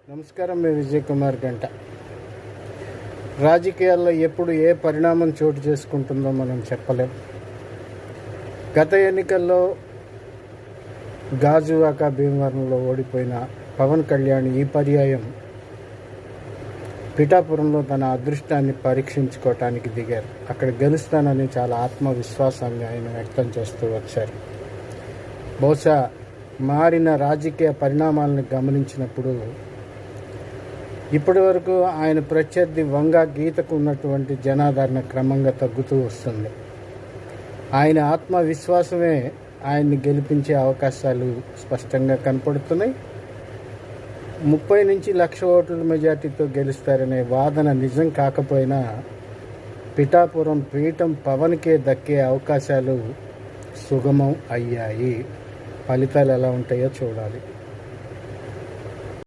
నమస్కారం. మీ విజయ్ కుమార్ గంట. రాజకీయాల్లో ఎప్పుడు ఏ పరిణామం చోటు చేసుకుంటుందో మనం చెప్పలేం. గత ఎన్నికల్లో గాజువాక భీమవరంలో ఓడిపోయిన పవన్ కళ్యాణ్ ఈ పర్యాయం పిఠాపురంలో తన అదృష్టాన్ని పరీక్షించుకోవటానికి దిగారు. అక్కడ గెలుస్తానని చాలా ఆత్మవిశ్వాసాన్ని ఆయన వ్యక్తం చేస్తూ వచ్చారు. బహుశా మారిన రాజకీయ పరిణామాలను గమనించినప్పుడు ఇప్పటి వరకు ఆయన ప్రత్యర్థి వంగ గీతకు ఉన్నటువంటి జనాదరణ క్రమంగా తగ్గుతూ వస్తుంది. ఆయన ఆత్మవిశ్వాసమే ఆయన్ని గెలిపించే అవకాశాలు స్పష్టంగా కనపడుతున్నాయి. 30 నుంచి 1,00,000 ఓట్ల మెజార్టీతో గెలుస్తారనే వాదన నిజం కాకపోయినా పిఠాపురం పీఠం పవన్కే దక్కే అవకాశాలు సుగమం అయ్యాయి. ఫలితాలు ఎలా ఉంటాయో చూడాలి.